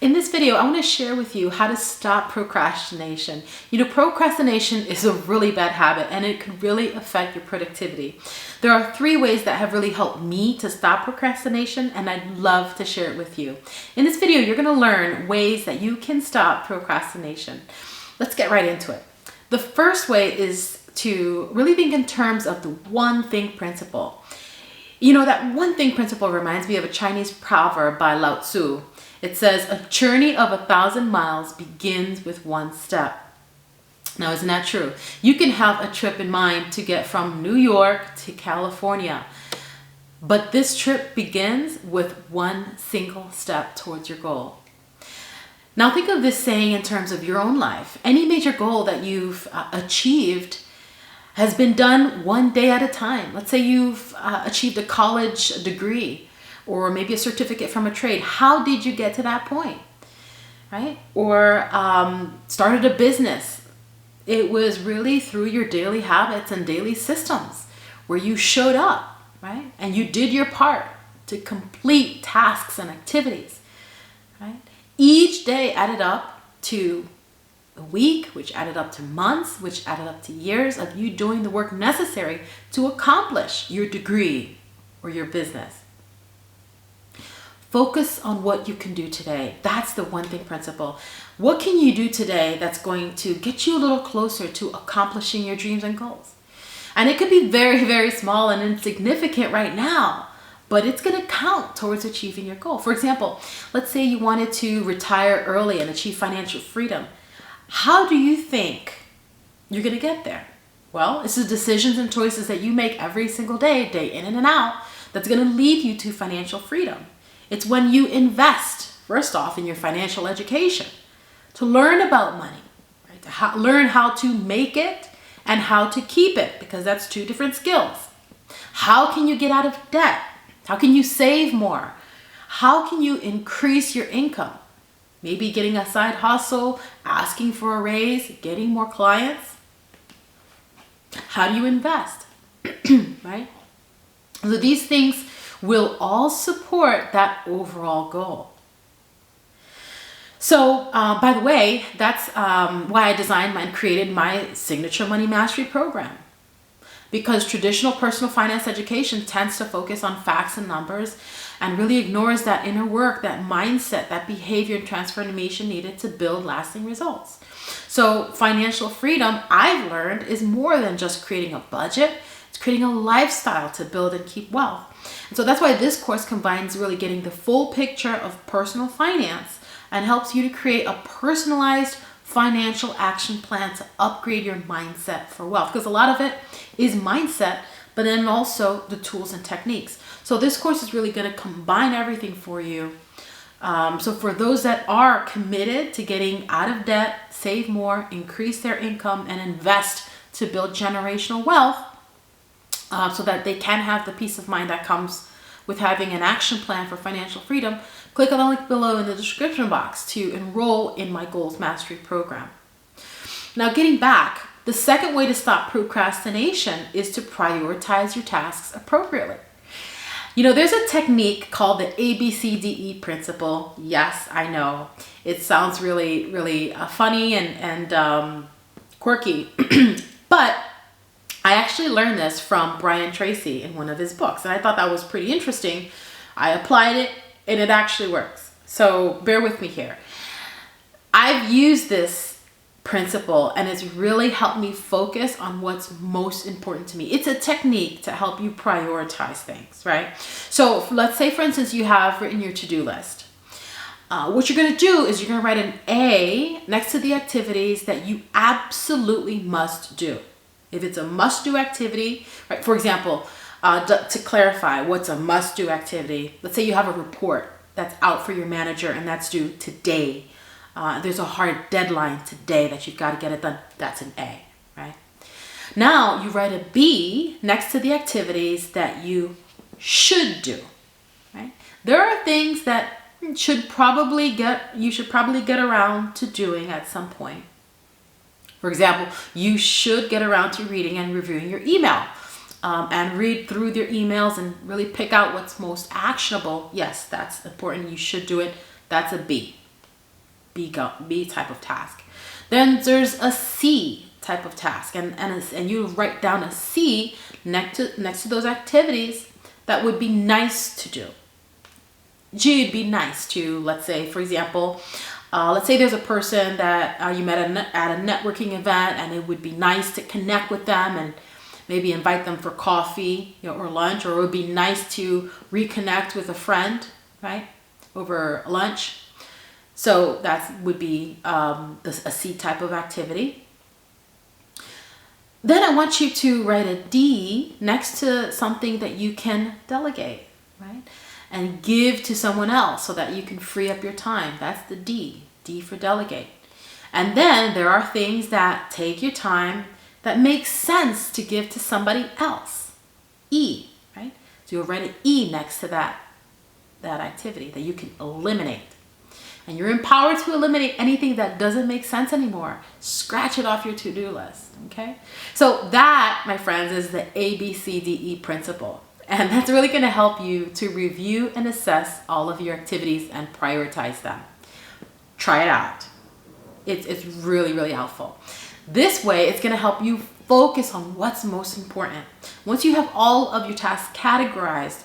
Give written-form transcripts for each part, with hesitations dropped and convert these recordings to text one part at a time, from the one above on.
In this video, I want to share with you how to stop procrastination. Procrastination is a really bad habit and it can really affect your productivity. There are 3 ways that have really helped me to stop procrastination, and I'd love to share it with you. In this video, you're going to learn ways that you can stop procrastination. Let's get right into it. The first way is to really think in terms of the one thing principle. That one thing principle reminds me of a Chinese proverb by Lao Tzu. It says, "A journey of 1,000 miles begins with one step." Now, isn't that true? You can have a trip in mind to get from New York to California, but this trip begins with one single step towards your goal. Now, think of this saying in terms of your own life. Any major goal that you've achieved has been done one day at a time. Let's say you've achieved a college degree, or maybe a certificate from a trade. How did you get to that point, right? Or started a business. It was really through your daily habits and daily systems where you showed up, right? And you did your part to complete tasks and activities, right? Each day added up to a week, which added up to months, which added up to years of you doing the work necessary to accomplish your degree or your business. Focus on what you can do today. That's the one thing principle. What can you do today that's going to get you a little closer to accomplishing your dreams and goals? And it could be very, very small and insignificant right now, but it's going to count towards achieving your goal. For example, let's say you wanted to retire early and achieve financial freedom. How do you think you're going to get there? Well, it's the decisions and choices that you make every single day, day in and out, that's going to lead you to financial freedom. It's when you invest, first off, in your financial education, to learn about money, right? To learn how to make it and how to keep it, because that's 2 different skills. How can you get out of debt? How can you save more? How can you increase your income? Maybe getting a side hustle, asking for a raise, getting more clients. How do you invest, right? So these things will all support that overall goal. So, by the way, that's why I designed and created my signature Money Mastery program. Because traditional personal finance education tends to focus on facts and numbers and really ignores that inner work, that mindset, that behavior and transformation needed to build lasting results. So financial freedom, I've learned, is more than just creating a budget. It's creating a lifestyle to build and keep wealth. And so that's why this course combines really getting the full picture of personal finance and helps you to create a personalized financial action plan to upgrade your mindset for wealth. Because a lot of it is mindset, but then also the tools and techniques. So this course is really going to combine everything for you. So for those that are committed to getting out of debt, save more, increase their income, and invest to build generational wealth, so that they can have the peace of mind that comes with having an action plan for financial freedom, click on the link below in the description box to enroll in my Goals Mastery program. Now, getting back, the second way to stop procrastination is to prioritize your tasks appropriately. There's a technique called the ABCDE principle. Yes, I know. It sounds really, really funny and quirky, but I actually learned this from Brian Tracy in one of his books, and I thought that was pretty interesting. I applied it, and it actually works. So bear with me here. I've used this principle, and it's really helped me focus on what's most important to me. It's a technique to help you prioritize things, right? So let's say, for instance, you have written your to-do list. What you're going to do is you're going to write an A next to the activities that you absolutely must do. If it's a must-do activity, right? For example, to clarify what's a must-do activity, let's say you have a report that's out for your manager and that's due today. There's a hard deadline today that you've got to get it done. That's an A, right? Now you write a B next to the activities that you should do, right? There are things that you should probably get around to doing at some point. For example, you should get around to reading and reviewing your email, and read through your emails and really pick out what's most actionable. Yes, that's important. You should do it. That's a B. B type of task. Then there's a C type of task, and you write down a C next to those activities that would be nice to do. G would be nice to, let's say, for example, let's say there's a person that you met at a networking event, and it would be nice to connect with them and maybe invite them for coffee, or lunch, or it would be nice to reconnect with a friend, right, over lunch. So that would be a C type of activity. Then I want you to write a D next to something that you can delegate, right, and give to someone else so that you can free up your time. That's the D for delegate. And then there are things that take your time that make sense to give to somebody else. E, right? So you'll write an E next to that activity that you can eliminate. And you're empowered to eliminate anything that doesn't make sense anymore. Scratch it off your to-do list, okay? So that, my friends, is the ABCDE principle. And that's really going to help you to review and assess all of your activities and prioritize them. Try it out. It's really, really helpful. This way, it's going to help you focus on what's most important. Once you have all of your tasks categorized,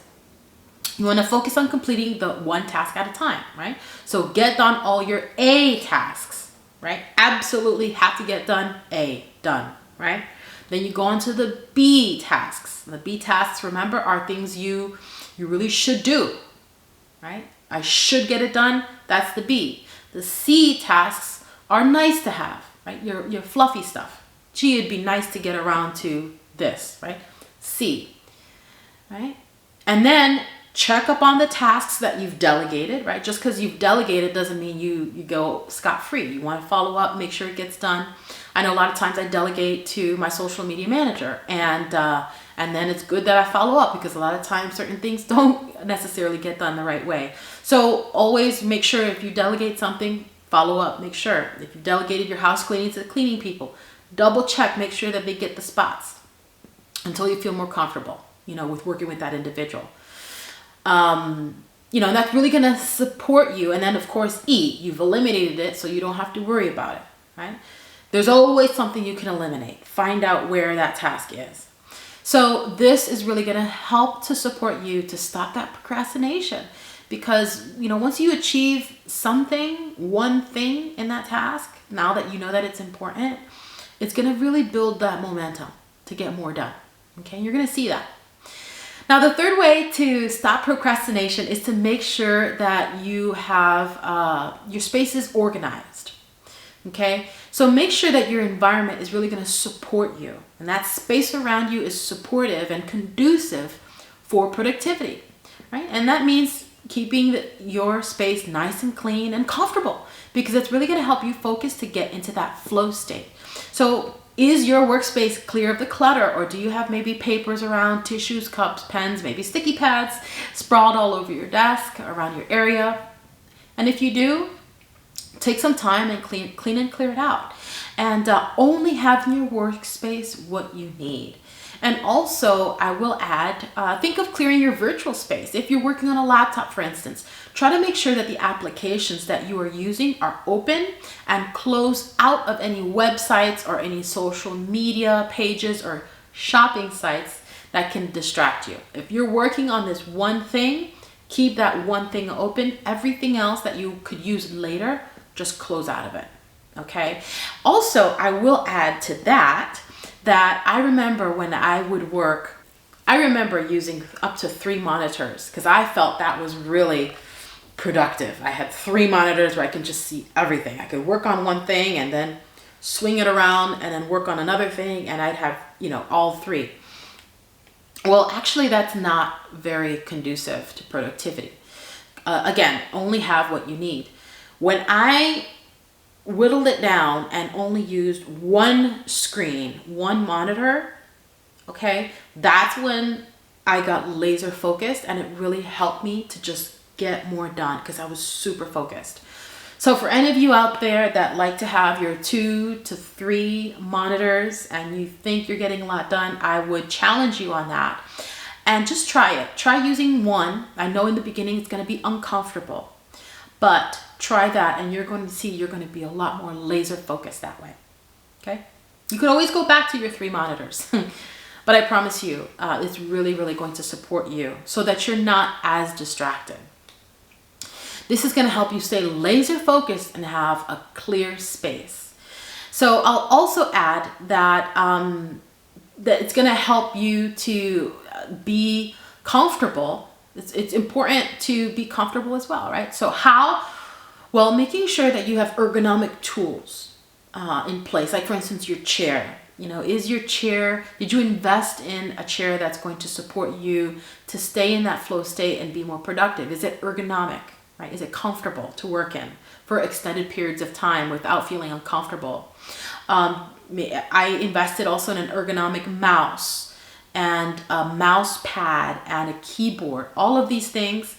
you want to focus on completing the one task at a time, right? So get done all your A tasks, right? Absolutely have to get done done, right? Then you go on to the B tasks. The B tasks, remember, are things you really should do, right? I should get it done. That's the B. The C tasks are nice to have, right? Your fluffy stuff. Gee, it'd be nice to get around to this, right? C, right? And then check up on the tasks that you've delegated, right? Just because you've delegated doesn't mean you go scot-free. You want to follow up, make sure it gets done. I know a lot of times I delegate to my social media manager, and then it's good that I follow up, because a lot of times certain things don't necessarily get done the right way. So always make sure, if you delegate something, follow up, make sure. If you delegated your house cleaning to the cleaning people, double check, make sure that they get the spots until you feel more comfortable, with working with that individual. And that's really going to support you. And then, of course, E, you've eliminated it, so you don't have to worry about it, right? There's always something you can eliminate. Find out where that task is. So this is really going to help to support you to stop that procrastination. Because, once you achieve one thing in that task, now that you know that it's important, it's going to really build that momentum to get more done. Okay, you're going to see that. Now, the third way to stop procrastination is to make sure that you have your space is organized. Okay, so make sure that your environment is really going to support you, and that space around you is supportive and conducive for productivity, right? And that means keeping your space nice and clean and comfortable, because it's really going to help you focus to get into that flow state. So is your workspace clear of the clutter, or do you have maybe papers around, tissues, cups, pens, maybe sticky pads sprawled all over your desk, around your area? And if you do, take some time and clean and clear it out. And only have in your workspace what you need. And also, I will add, think of clearing your virtual space. If you're working on a laptop, for instance, try to make sure that the applications that you are using are open and close out of any websites or any social media pages or shopping sites that can distract you. If you're working on this one thing, keep that one thing open. Everything else that you could use later, just close out of it, okay? Also, I will add to that I remember when I would work, I remember using up to 3 monitors, because I felt that was really productive. I had 3 monitors where I can just see everything. I could work on one thing and then swing it around and then work on another thing, and I'd have, all 3. Well, actually, that's not very conducive to productivity. Again, only have what you need. When I whittled it down and only used one screen, one monitor, okay, that's when I got laser focused, and it really helped me to just get more done, because I was super focused. So for any of you out there that like to have your 2 to 3 monitors and you think you're getting a lot done, I would challenge you on that. And just try it. Try using one. I know in the beginning it's going to be uncomfortable, But try that and you're going to see you're going to be a lot more laser focused that way. Okay? You can always go back to your 3 monitors. But I promise you, it's really, really going to support you so that you're not as distracted. This is going to help you stay laser focused and have a clear space. So I'll also add that, that it's going to help you to be comfortable. It's important to be comfortable as well, right? So how? Well, making sure that you have ergonomic tools in place. Like for instance, your chair. You know, is your chair, did you invest in a chair that's going to support you to stay in that flow state and be more productive? Is it ergonomic, right? Is it comfortable to work in for extended periods of time without feeling uncomfortable? I invested also in an ergonomic mouse and a mouse pad and a keyboard, all of these things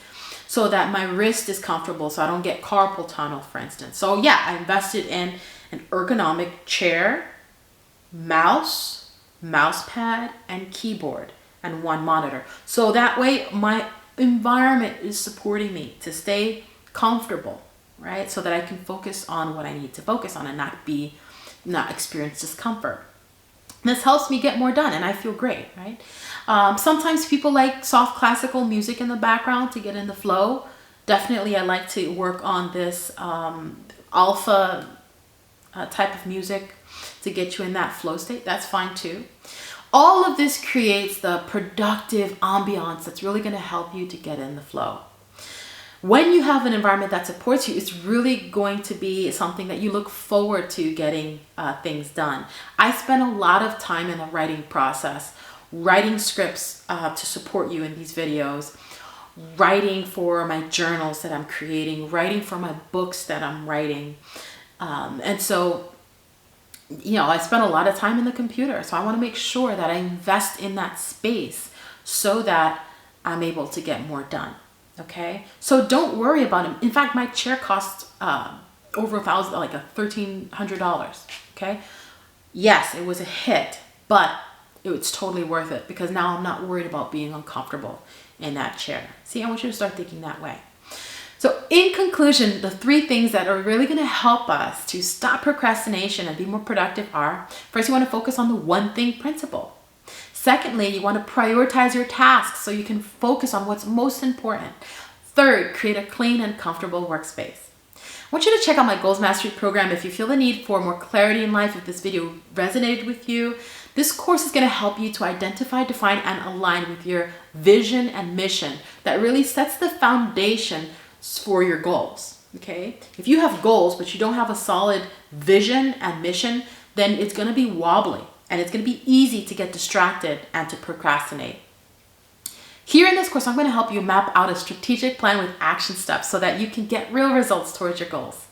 so that my wrist is comfortable so I don't get carpal tunnel, for instance. So yeah, I invested in an ergonomic chair, mouse pad, and keyboard, and 1 monitor. So that way my environment is supporting me to stay comfortable, right? So that I can focus on what I need to focus on and not experience discomfort. This helps me get more done and I feel great, right? Sometimes people like soft classical music in the background to get in the flow. Definitely I like to work on this alpha type of music to get you in that flow state. That's fine too. All of this creates the productive ambiance that's really going to help you to get in the flow. When you have an environment that supports you, it's really going to be something that you look forward to getting things done. I spend a lot of time in the writing process, writing scripts to support you in these videos, writing for my journals that I'm creating, writing for my books that I'm writing. And so, you know, I spend a lot of time in the computer. So I want to make sure that I invest in that space so that I'm able to get more done. Okay. So don't worry about it. In fact, my chair cost over $1,000, like $1,300. Okay. Yes, it was a hit, but it's totally worth it because now I'm not worried about being uncomfortable in that chair. See, I want you to start thinking that way. So in conclusion, the 3 things that are really going to help us to stop procrastination and be more productive are, first, you want to focus on the 1 thing principle. Secondly, you want to prioritize your tasks so you can focus on what's most important. Third, create a clean and comfortable workspace. I want you to check out my Goals Mastery program if you feel the need for more clarity in life, if this video resonated with you. This course is going to help you to identify, define, and align with your vision and mission that really sets the foundation for your goals. Okay, if you have goals but you don't have a solid vision and mission, then it's going to be wobbly and it's going to be easy to get distracted and to procrastinate. Here in this course, I'm going to help you map out a strategic plan with action steps so that you can get real results towards your goals.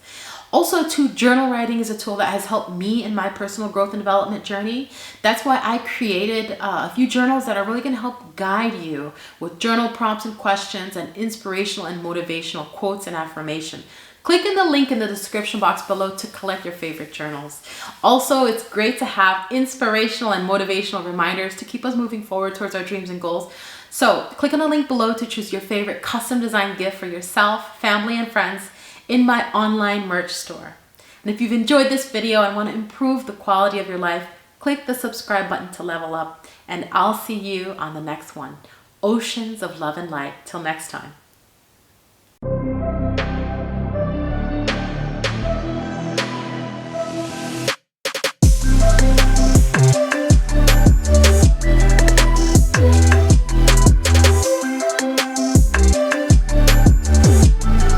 Also, too, journal writing is a tool that has helped me in my personal growth and development journey. That's why I created a few journals that are really going to help guide you with journal prompts and questions and inspirational and motivational quotes and affirmation. Click in the link in the description box below to collect your favorite journals. Also, it's great to have inspirational and motivational reminders to keep us moving forward towards our dreams and goals. So click on the link below to choose your favorite custom design gift for yourself, family, and friends in my online merch store. And if you've enjoyed this video and want to improve the quality of your life, click the subscribe button to level up, and I'll see you on the next one. Oceans of love and light. Till next time.